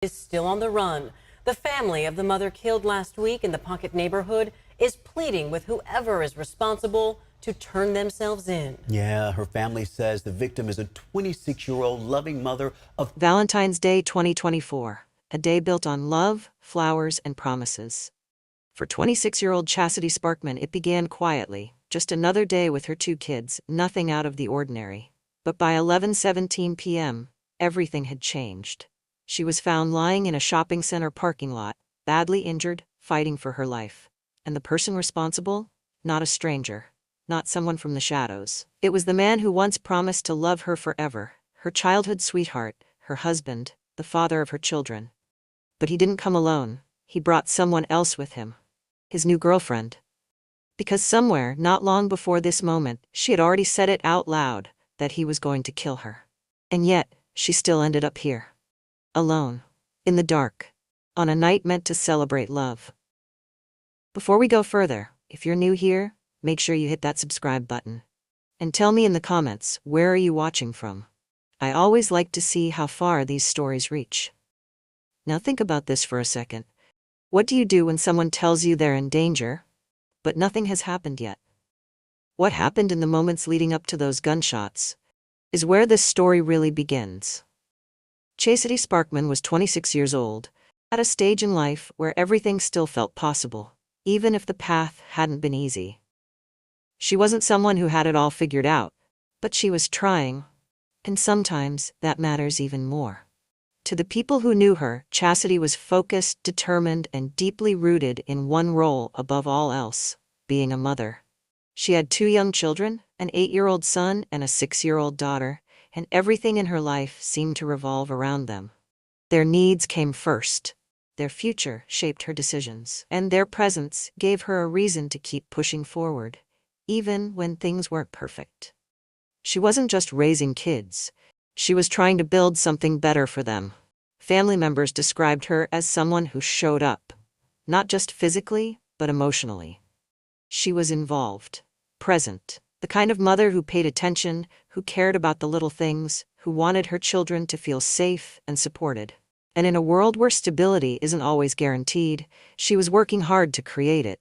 is still on the run. The family of the mother killed last week in the Pocket neighborhood is pleading with whoever is responsible to turn themselves in. Yeah, her family says the victim is a 26-year-old loving mother of Valentine's Day 2024, a day built on love, flowers, and promises. For 26-year-old Chasity Sparkman, it began quietly, just another day with her two kids, nothing out of the ordinary. But by 11:17 p.m., everything had changed. She was found lying in a shopping center parking lot, badly injured, fighting for her life. And the person responsible? Not a stranger. Not someone from the shadows. It was the man who once promised to love her forever, her childhood sweetheart, her husband, the father of her children. But he didn't come alone. He brought someone else with him. His new girlfriend. Because somewhere, not long before this moment, she had already said it out loud, that he was going to kill her. And yet, she still ended up here. Alone. In the dark. On a night meant to celebrate love. Before we go further, if you're new here, make sure you hit that subscribe button. And tell me in the comments, where are you watching from? I always like to see how far these stories reach. Now think about this for a second. What do you do when someone tells you they're in danger, but nothing has happened yet? What happened in the moments leading up to those gunshots is where this story really begins. Chasity Sparkman was 26 years old, at a stage in life where everything still felt possible, even if the path hadn't been easy. She wasn't someone who had it all figured out, but she was trying, and sometimes that matters even more. To the people who knew her, Chasity was focused, determined, and deeply rooted in one role above all else: being a mother. She had two young children, an 8-year-old son and a 6-year-old daughter, and everything in her life seemed to revolve around them. Their needs came first. Their future shaped her decisions, and their presence gave her a reason to keep pushing forward, even when things weren't perfect. She wasn't just raising kids. She was trying to build something better for them. Family members described her as someone who showed up, not just physically, but emotionally. She was involved, present, the kind of mother who paid attention, who cared about the little things, who wanted her children to feel safe and supported. And in a world where stability isn't always guaranteed, she was working hard to create it.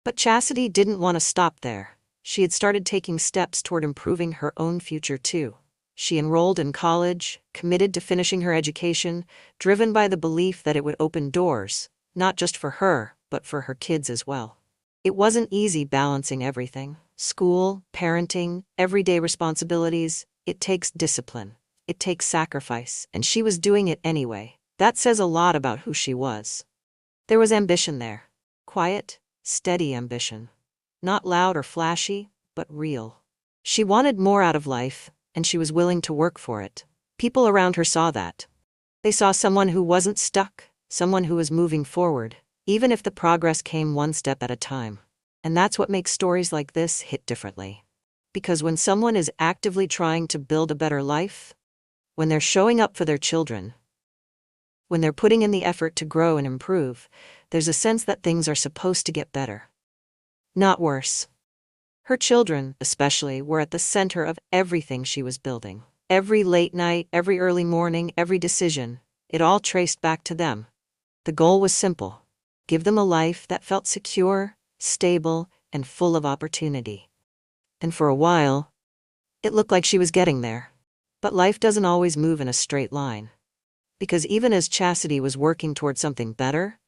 But Chasity didn't want to stop there. She had started taking steps toward improving her own future too. She enrolled in college, committed to finishing her education, driven by the belief that it would open doors, not just for her, but for her kids as well. It wasn't easy balancing everything: school, parenting, everyday responsibilities. It takes discipline. It takes sacrifice, and she was doing it anyway. That says a lot about who she was. There was ambition there. Quiet, steady ambition. Not loud or flashy, but real. She wanted more out of life, and she was willing to work for it. People around her saw that. They saw someone who wasn't stuck, someone who was moving forward, even if the progress came one step at a time. And that's what makes stories like this hit differently. Because when someone is actively trying to build a better life, when they're showing up for their children, when they're putting in the effort to grow and improve, there's a sense that things are supposed to get better, not worse. Her children, especially, were at the center of everything she was building. Every late night, every early morning, every decision, it all traced back to them. The goal was simple: give them a life that felt secure, stable, and full of opportunity. And for a while, it looked like she was getting there. But life doesn't always move in a straight line. Because even as Chasity was working toward something better,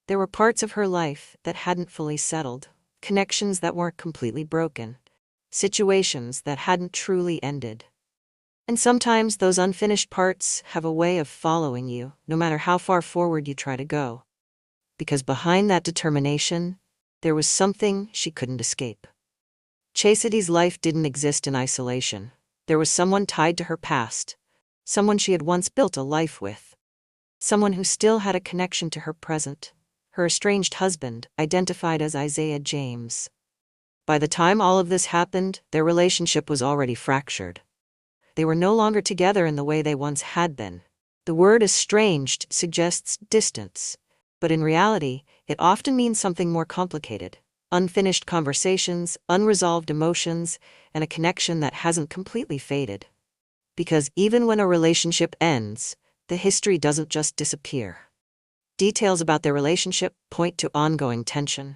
there were parts of her life that hadn't fully settled. Connections that weren't completely broken, situations that hadn't truly ended. And sometimes those unfinished parts have a way of following you, no matter how far forward you try to go. Because behind that determination, there was something she couldn't escape. Chastity's life didn't exist in isolation. There was someone tied to her past, someone she had once built a life with, someone who still had a connection to her present. Her estranged husband, identified as Isaiah James. By the time all of this happened, their relationship was already fractured. They were no longer together in the way they once had been. The word estranged suggests distance, but in reality, it often means something more complicated: unfinished conversations, unresolved emotions, and a connection that hasn't completely faded. Because even when a relationship ends, the history doesn't just disappear. Details about their relationship point to ongoing tension.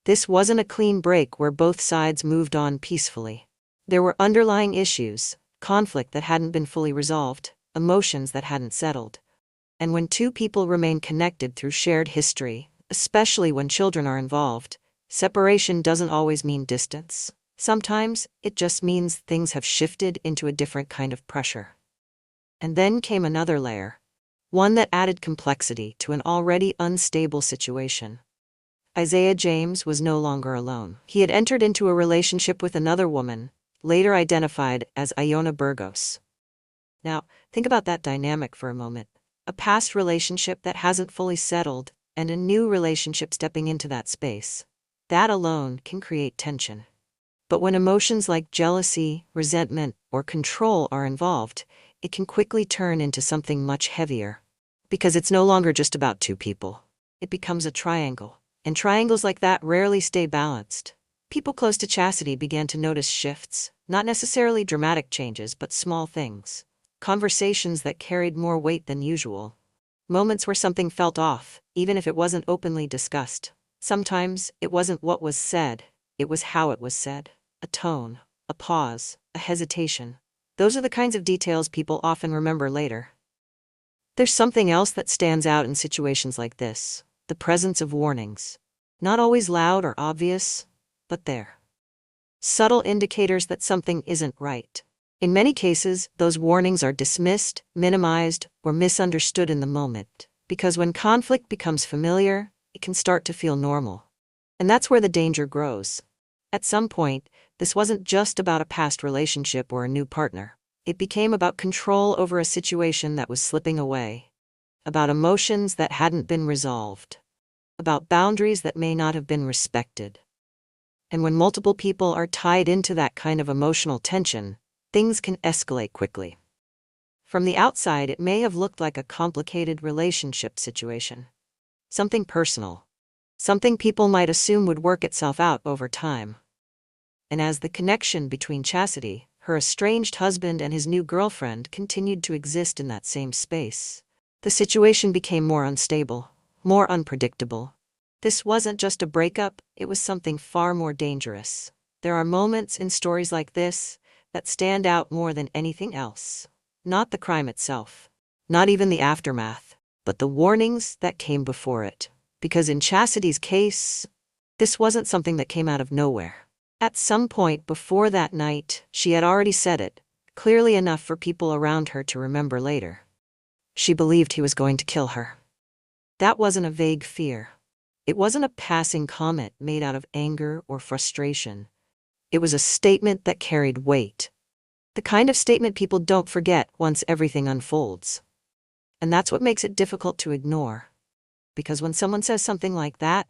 This wasn't a clean break where both sides moved on peacefully. There were underlying issues, conflict that hadn't been fully resolved, emotions that hadn't settled. And when two people remain connected through shared history, especially when children are involved, separation doesn't always mean distance. Sometimes it just means things have shifted into a different kind of pressure. And then came another layer, one that added complexity to an already unstable situation. Isaiah James was no longer alone. He had entered into a relationship with another woman, later identified as Iona Burgos. Now, think about that dynamic for a moment. A past relationship that hasn't fully settled, and a new relationship stepping into that space. That alone can create tension. But when emotions like jealousy, resentment, or control are involved, it can quickly turn into something much heavier. Because it's no longer just about two people. It becomes a triangle. And triangles like that rarely stay balanced. People close to Chasity began to notice shifts, not necessarily dramatic changes, but small things. Conversations that carried more weight than usual. Moments where something felt off, even if it wasn't openly discussed. Sometimes it wasn't what was said, it was how it was said. A tone, a pause, a hesitation. Those are the kinds of details people often remember later. There's something else that stands out in situations like this. The presence of warnings. Not always loud or obvious, but there. Subtle indicators that something isn't right. In many cases, those warnings are dismissed, minimized, or misunderstood in the moment, because when conflict becomes familiar, it can start to feel normal. And that's where the danger grows. At some point, this wasn't just about a past relationship or a new partner. It became about control over a situation that was slipping away. About emotions that hadn't been resolved. About boundaries that may not have been respected. And when multiple people are tied into that kind of emotional tension, things can escalate quickly. From the outside, it may have looked like a complicated relationship situation. Something personal. Something people might assume would work itself out over time. And as the connection between Chasity, her estranged husband, and his new girlfriend continued to exist in that same space, the situation became more unstable, more unpredictable. This wasn't just a breakup, it was something far more dangerous. There are moments in stories like this that stand out more than anything else. Not the crime itself, not even the aftermath, but the warnings that came before it. Because in Chastity's case, this wasn't something that came out of nowhere. At some point before that night, she had already said it, clearly enough for people around her to remember later. She believed he was going to kill her. That wasn't a vague fear. It wasn't a passing comment made out of anger or frustration. It was a statement that carried weight. The kind of statement people don't forget once everything unfolds. And that's what makes it difficult to ignore. Because when someone says something like that,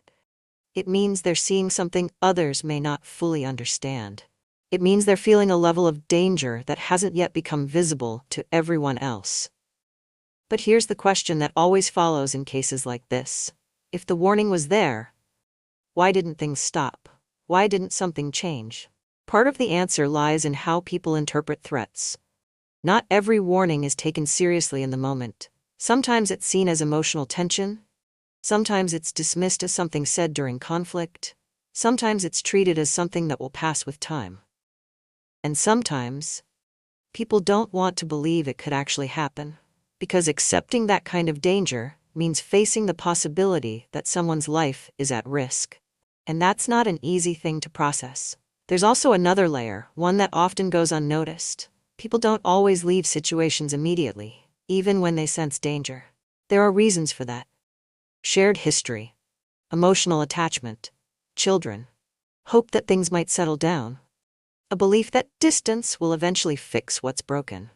it means they're seeing something others may not fully understand. It means they're feeling a level of danger that hasn't yet become visible to everyone else. But here's the question that always follows in cases like this. If the warning was there, why didn't things stop? Why didn't something change? Part of the answer lies in how people interpret threats. Not every warning is taken seriously in the moment. Sometimes it's seen as emotional tension. Sometimes it's dismissed as something said during conflict. Sometimes it's treated as something that will pass with time. And sometimes, people don't want to believe it could actually happen. Because accepting that kind of danger means facing the possibility that someone's life is at risk. And that's not an easy thing to process. There's also another layer, one that often goes unnoticed. People don't always leave situations immediately, even when they sense danger. There are reasons for that. Shared history, emotional attachment, children, hope that things might settle down, a belief that distance will eventually fix what's broken,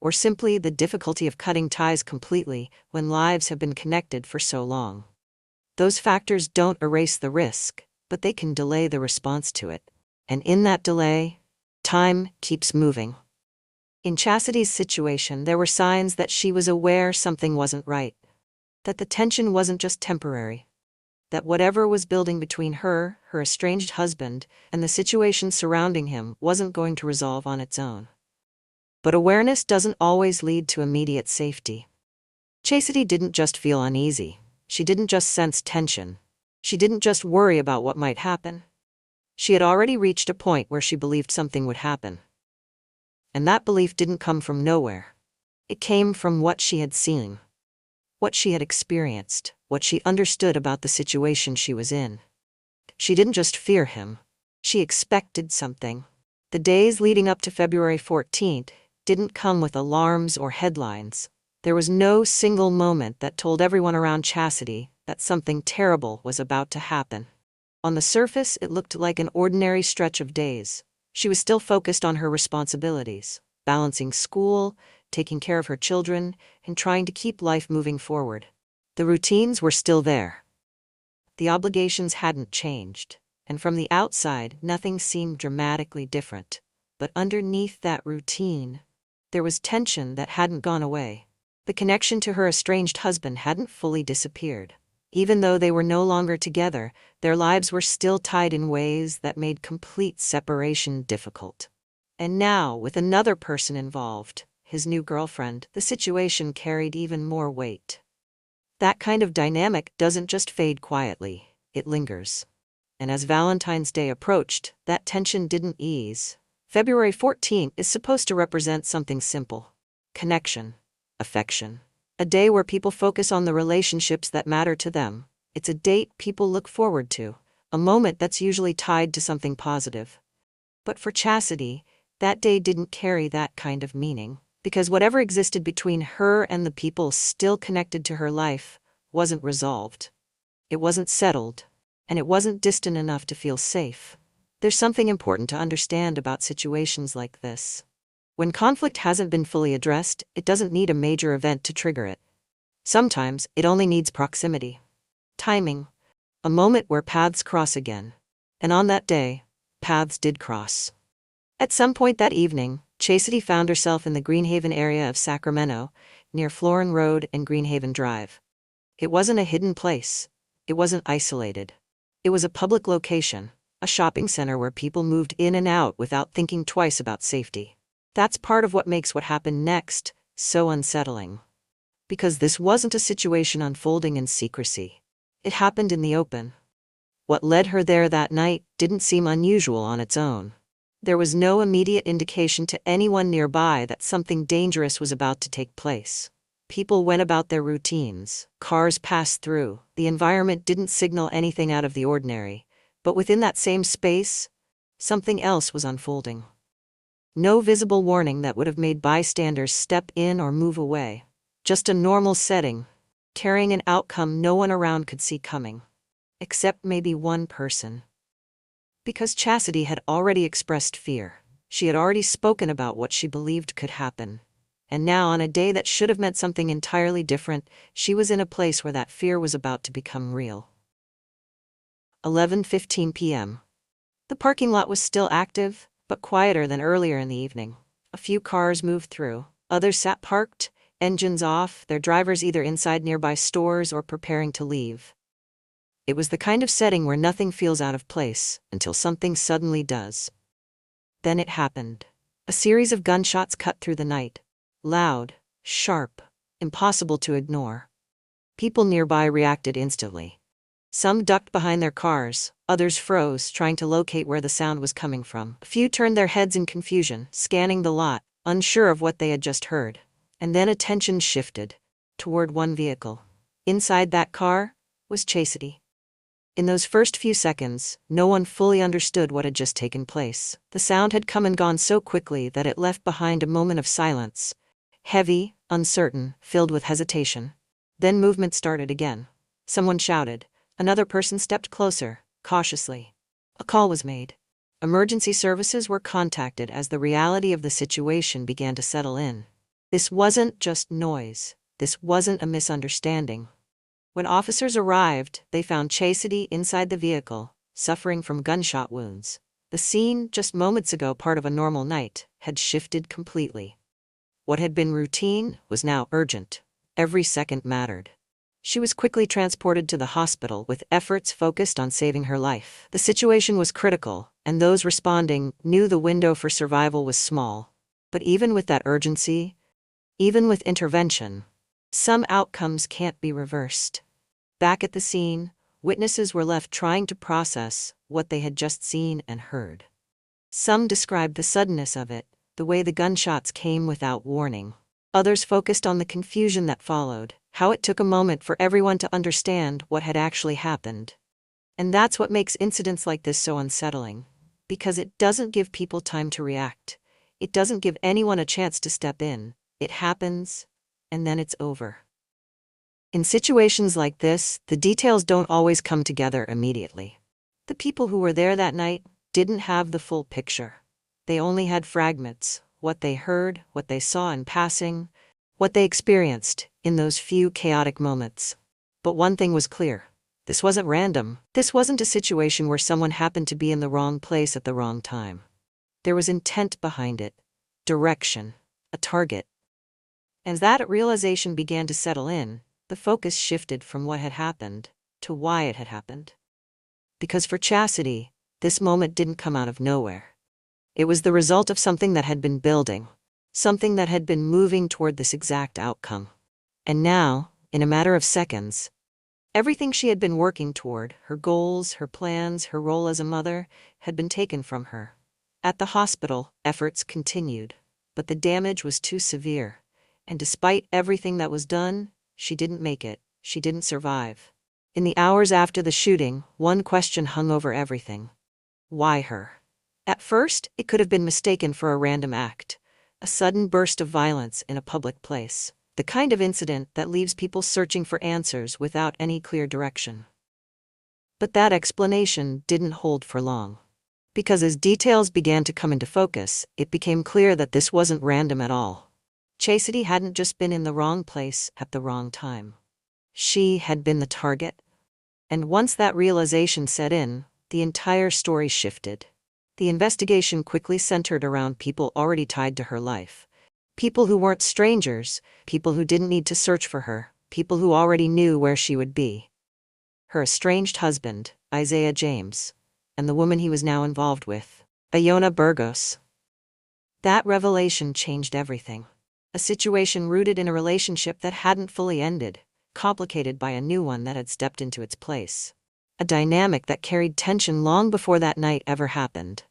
or simply the difficulty of cutting ties completely when lives have been connected for so long. Those factors don't erase the risk, but they can delay the response to it. And in that delay, time keeps moving. In Chastity's situation, there were signs that she was aware something wasn't right. That the tension wasn't just temporary. That whatever was building between her, her estranged husband, and the situation surrounding him wasn't going to resolve on its own. But awareness doesn't always lead to immediate safety. Chasity didn't just feel uneasy. She didn't just sense tension. She didn't just worry about what might happen. She had already reached a point where she believed something would happen. And that belief didn't come from nowhere. It came from what she had seen, what she had experienced, what she understood about the situation she was in. She didn't just fear him. She expected something. The days leading up to February 14th didn't come with alarms or headlines. There was no single moment that told everyone around Chasity that something terrible was about to happen. On the surface, it looked like an ordinary stretch of days. She was still focused on her responsibilities, balancing school, taking care of her children, and trying to keep life moving forward. The routines were still there. The obligations hadn't changed, and from the outside, nothing seemed dramatically different. But underneath that routine, there was tension that hadn't gone away. The connection to her estranged husband hadn't fully disappeared. Even though they were no longer together, their lives were still tied in ways that made complete separation difficult. And now, with another person involved, his new girlfriend, the situation carried even more weight. That kind of dynamic doesn't just fade quietly, it lingers. And as Valentine's Day approached, that tension didn't ease. February 14th is supposed to represent something simple: connection, affection. A day where people focus on the relationships that matter to them. It's a date people look forward to, a moment that's usually tied to something positive. But for Chasity, that day didn't carry that kind of meaning, because whatever existed between her and the people still connected to her life wasn't resolved. It wasn't settled, and it wasn't distant enough to feel safe. There's something important to understand about situations like this. When conflict hasn't been fully addressed, it doesn't need a major event to trigger it. Sometimes, it only needs proximity. Timing. A moment where paths cross again. And on that day, paths did cross. At some point that evening, Chasity found herself in the Greenhaven area of Sacramento, near Florin Road and Greenhaven Drive. It wasn't a hidden place. It wasn't isolated. It was a public location, a shopping center where people moved in and out without thinking twice about safety. That's part of what makes what happened next so unsettling. Because this wasn't a situation unfolding in secrecy. It happened in the open. What led her there that night didn't seem unusual on its own. There was no immediate indication to anyone nearby that something dangerous was about to take place. People went about their routines, cars passed through, the environment didn't signal anything out of the ordinary. But within that same space, something else was unfolding. No visible warning that would have made bystanders step in or move away. Just a normal setting, carrying an outcome no one around could see coming. Except maybe one person. Because Chasity had already expressed fear. She had already spoken about what she believed could happen. And now, on a day that should have meant something entirely different, she was in a place where that fear was about to become real. 11:15 p.m. The parking lot was still active, but quieter than earlier in the evening. A few cars moved through. Others sat parked, engines off, their drivers either inside nearby stores or preparing to leave. It was the kind of setting where nothing feels out of place until something suddenly does. Then it happened. A series of gunshots cut through the night. Loud, sharp, impossible to ignore. People nearby reacted instantly. Some ducked behind their cars, others froze, trying to locate where the sound was coming from. A few turned their heads in confusion, scanning the lot, unsure of what they had just heard. And then attention shifted toward one vehicle. Inside that car was Chasity. In those first few seconds, no one fully understood what had just taken place. The sound had come and gone so quickly that it left behind a moment of silence. Heavy, uncertain, filled with hesitation. Then movement started again. Someone shouted. Another person stepped closer, cautiously. A call was made. Emergency services were contacted as the reality of the situation began to settle in. This wasn't just noise. This wasn't a misunderstanding. When officers arrived, they found Chasity inside the vehicle, suffering from gunshot wounds. The scene, just moments ago part of a normal night, had shifted completely. What had been routine was now urgent. Every second mattered. She was quickly transported to the hospital with efforts focused on saving her life. The situation was critical, and those responding knew the window for survival was small. But even with that urgency, even with intervention, Some outcomes can't be reversed. Back at the scene, witnesses were left trying to process what they had just seen and heard. Some described the suddenness of it, the way the gunshots came without warning. Others focused on the confusion that followed, how it took a moment for everyone to understand what had actually happened. And that's what makes incidents like this so unsettling, because it doesn't give people time to react. It doesn't give anyone a chance to step in. It happens, and then it's over. In situations like this, the details don't always come together immediately. The people who were there that night didn't have the full picture. They only had fragments, what they heard, what they saw in passing, what they experienced in those few chaotic moments. But one thing was clear. This wasn't random. This wasn't a situation where someone happened to be in the wrong place at the wrong time. There was intent behind it, direction, a target. As that realization began to settle in, the focus shifted from what had happened to why it had happened. Because for Chasity, this moment didn't come out of nowhere. It was the result of something that had been building, something that had been moving toward this exact outcome. And now, in a matter of seconds, everything she had been working toward, her goals, her plans, her role as a mother, had been taken from her. At the hospital, efforts continued, but the damage was too severe. And despite everything that was done, she didn't make it. She didn't survive. In the hours after the shooting, one question hung over everything. Why her? At first, it could have been mistaken for a random act, a sudden burst of violence in a public place, the kind of incident that leaves people searching for answers without any clear direction. But that explanation didn't hold for long. Because as details began to come into focus, it became clear that this wasn't random at all. Chasity hadn't just been in the wrong place at the wrong time. She had been the target. And once that realization set in, the entire story shifted. The investigation quickly centered around people already tied to her life. People who weren't strangers, people who didn't need to search for her, people who already knew where she would be. Her estranged husband, Isaiah James, and the woman he was now involved with, Iona Burgos. That revelation changed everything. A situation rooted in a relationship that hadn't fully ended, complicated by a new one that had stepped into its place. A dynamic that carried tension long before that night ever happened.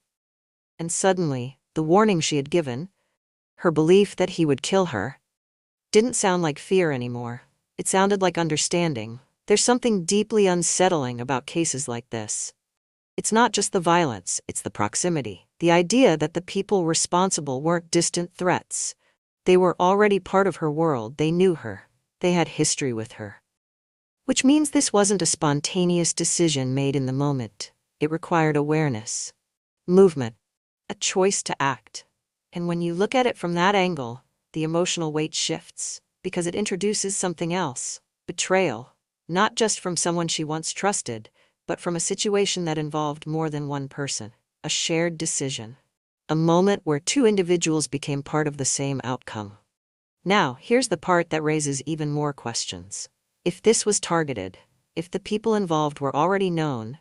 And suddenly, the warning she had given, her belief that he would kill her, didn't sound like fear anymore. It sounded like understanding. There's something deeply unsettling about cases like this. It's not just the violence, it's the proximity. The idea that the people responsible weren't distant threats. They were already part of her world, they knew her. They had history with her. Which means this wasn't a spontaneous decision made in the moment. It required awareness, movement, a choice to act. And when you look at it from that angle, the emotional weight shifts, because it introduces something else, betrayal, not just from someone she once trusted, but from a situation that involved more than one person, a shared decision, a moment where two individuals became part of the same outcome. Now, here's the part that raises even more questions. If this was targeted, if the people involved were already known,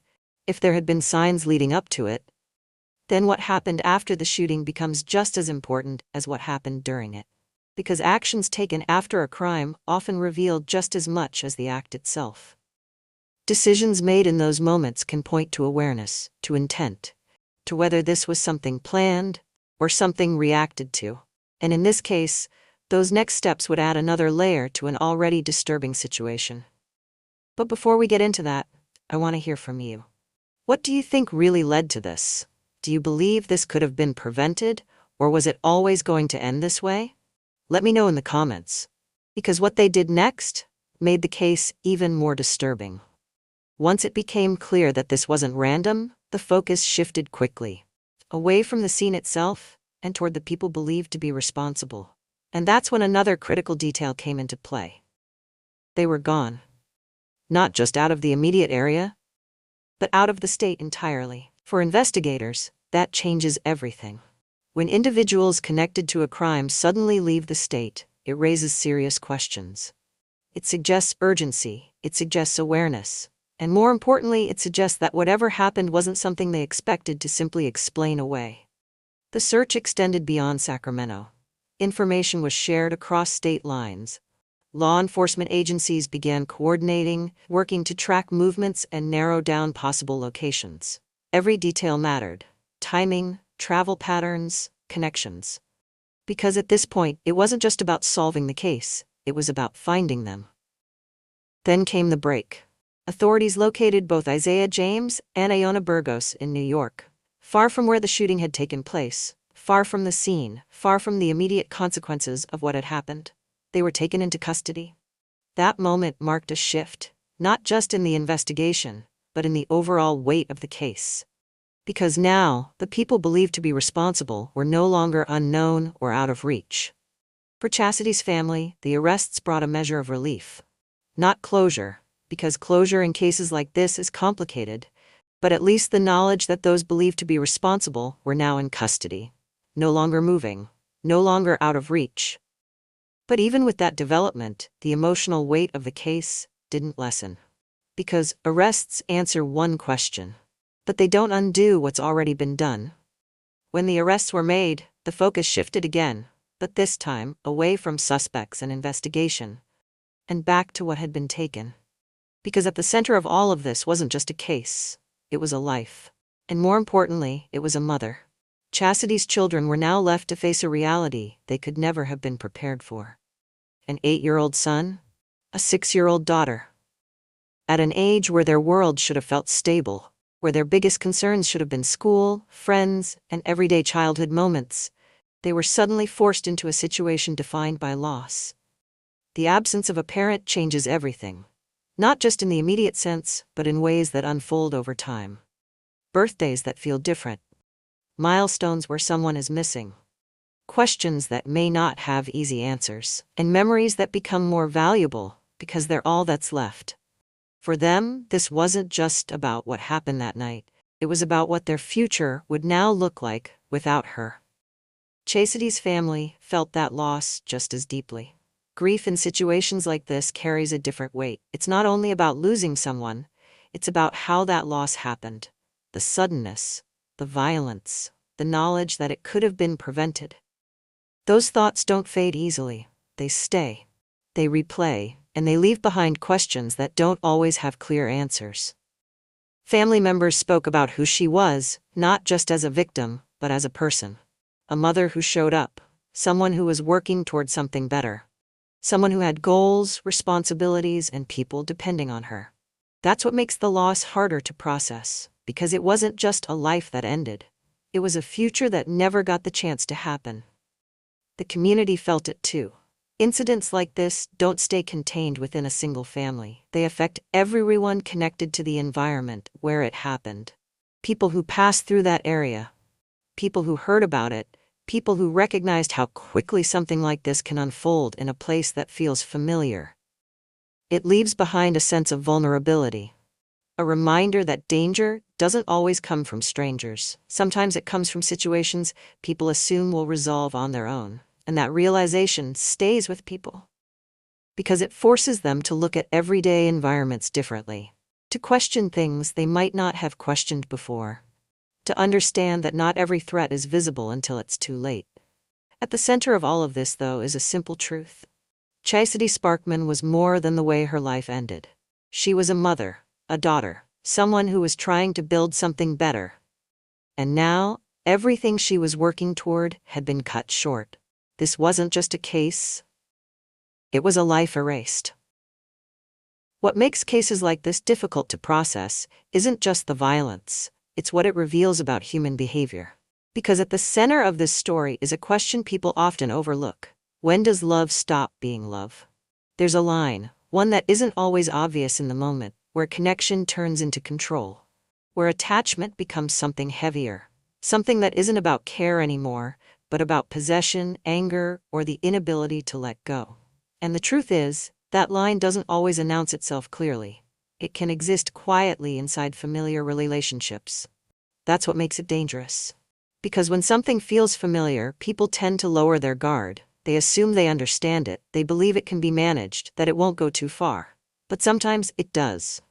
if there had been signs leading up to it, then what happened after the shooting becomes just as important as what happened during it. Because actions taken after a crime often reveal just as much as the act itself. Decisions made in those moments can point to awareness, to intent, to whether this was something planned or something reacted to. And in this case, those next steps would add another layer to an already disturbing situation. But before we get into that, I want to hear from you. What do you think really led to this? Do you believe this could have been prevented, or was it always going to end this way? Let me know in the comments. Because what they did next made the case even more disturbing. Once it became clear that this wasn't random, the focus shifted quickly, away from the scene itself and toward the people believed to be responsible. And that's when another critical detail came into play. They were gone. Not just out of the immediate area, but out of the state entirely. For investigators, that changes everything. When individuals connected to a crime suddenly leave the state, it raises serious questions. It suggests urgency, it suggests awareness, and more importantly, it suggests that whatever happened wasn't something they expected to simply explain away. The search extended beyond Sacramento. Information was shared across state lines. Law enforcement agencies began coordinating, working to track movements and narrow down possible locations. Every detail mattered: timing, travel patterns, connections. Because at this point, it wasn't just about solving the case, it was about finding them. Then came the break. Authorities located both Isaiah James and Iona Burgos in New York, far from where the shooting had taken place, far from the scene, far from the immediate consequences of what had happened. They were taken into custody. That moment marked a shift, not just in the investigation, but in the overall weight of the case. Because now, the people believed to be responsible were no longer unknown or out of reach. For Chastity's family, the arrests brought a measure of relief. Not closure, because closure in cases like this is complicated, but at least the knowledge that those believed to be responsible were now in custody, no longer moving, no longer out of reach. But even with that development, the emotional weight of the case didn't lessen. Because arrests answer one question, but they don't undo what's already been done. When the arrests were made, the focus shifted again, but this time away from suspects and investigation, and back to what had been taken. Because at the center of all of this wasn't just a case, it was a life. And more importantly, it was a mother. Chastity's children were now left to face a reality they could never have been prepared for. An 8-year-old son, a 6-year-old daughter. At an age where their world should have felt stable, where their biggest concerns should have been school, friends, and everyday childhood moments, they were suddenly forced into a situation defined by loss. The absence of a parent changes everything, not just in the immediate sense, but in ways that unfold over time. Birthdays that feel different. Milestones where someone is missing. Questions that may not have easy answers, and memories that become more valuable because they're all that's left. For them, this wasn't just about what happened that night. It was about what their future would now look like without her. Chastity's family felt that loss just as deeply. Grief in situations like this carries a different weight. It's not only about losing someone, it's about how that loss happened. The suddenness, the violence, the knowledge that it could have been prevented. Those thoughts don't fade easily. They stay. They replay, and they leave behind questions that don't always have clear answers. Family members spoke about who she was, not just as a victim, but as a person. A mother who showed up, someone who was working toward something better. Someone who had goals, responsibilities, and people depending on her. That's what makes the loss harder to process, because it wasn't just a life that ended. It was a future that never got the chance to happen. The community felt it too. Incidents like this don't stay contained within a single family. They affect everyone connected to the environment where it happened. People who passed through that area. People who heard about it. People who recognized how quickly something like this can unfold in a place that feels familiar. It leaves behind a sense of vulnerability. A reminder that danger doesn't always come from strangers. Sometimes it comes from situations people assume will resolve on their own. And that realization stays with people. Because it forces them to look at everyday environments differently. To question things they might not have questioned before. To understand that not every threat is visible until it's too late. At the center of all of this, though, is a simple truth. Chasity Sparkman was more than the way her life ended. She was a mother, a daughter, someone who was trying to build something better. And now, everything she was working toward had been cut short. This wasn't just a case. It was a life erased. What makes cases like this difficult to process isn't just the violence, it's what it reveals about human behavior. Because at the center of this story is a question people often overlook. When does love stop being love? There's a line, one that isn't always obvious in the moment, where connection turns into control. Where attachment becomes something heavier. Something that isn't about care anymore, but about possession, anger, or the inability to let go. And the truth is, that line doesn't always announce itself clearly. It can exist quietly inside familiar relationships. That's what makes it dangerous. Because when something feels familiar, people tend to lower their guard. They assume they understand it, they believe it can be managed, that it won't go too far. But sometimes it does.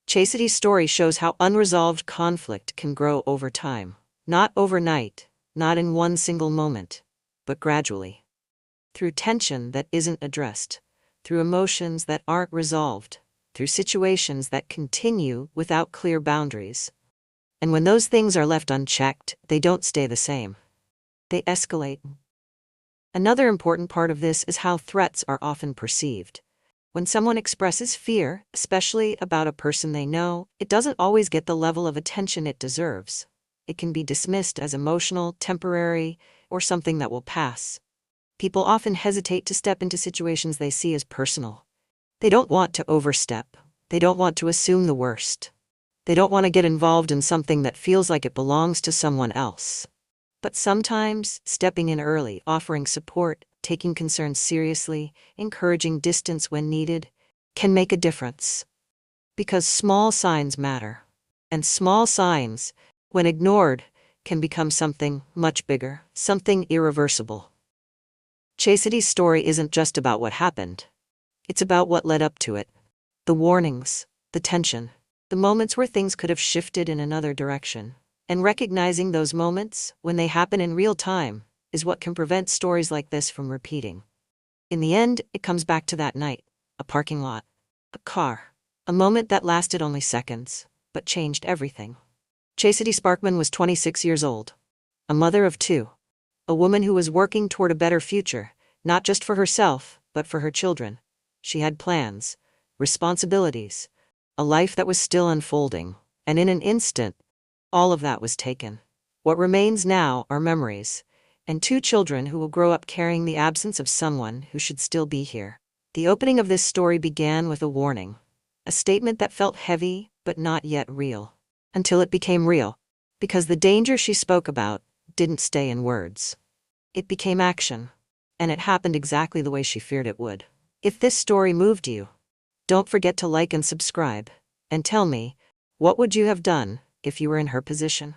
Chastity's story shows how unresolved conflict can grow over time. Not overnight. Not in one single moment, but gradually. Through tension that isn't addressed. through emotions that aren't resolved, through situations that continue without clear boundaries. And when those things are left unchecked, they don't stay the same. They escalate. Another important part of this is how threats are often perceived. When someone expresses fear, especially about a person they know, it doesn't always get the level of attention it deserves. It can be dismissed as emotional, temporary, or something that will pass. People often hesitate to step into situations they see as personal. They don't want to overstep. They don't want to assume the worst. They don't want to get involved in something that feels like it belongs to someone else. But sometimes, stepping in early, offering support, taking concerns seriously, encouraging distance when needed, can make a difference. Because small signs matter. And small signs, when ignored, can become something much bigger, something irreversible. Chastity's story isn't just about what happened. It's about what led up to it. The warnings, the tension, the moments where things could have shifted in another direction. And recognizing those moments, when they happen in real time, is what can prevent stories like this from repeating. In the end, it comes back to that night, a parking lot, a car, a moment that lasted only seconds, but changed everything. Chasity Sparkman was 26 years old, a mother of two, a woman who was working toward a better future, not just for herself, but for her children. She had plans, responsibilities, a life that was still unfolding, and in an instant, all of that was taken. What remains now are memories, and two children who will grow up carrying the absence of someone who should still be here. The opening of this story began with a warning, a statement that felt heavy but not yet real, until it became real, because the danger she spoke about didn't stay in words. It became action, and it happened exactly the way she feared it would. If this story moved you, don't forget to like and subscribe, and tell me, what would you have done if you were in her position?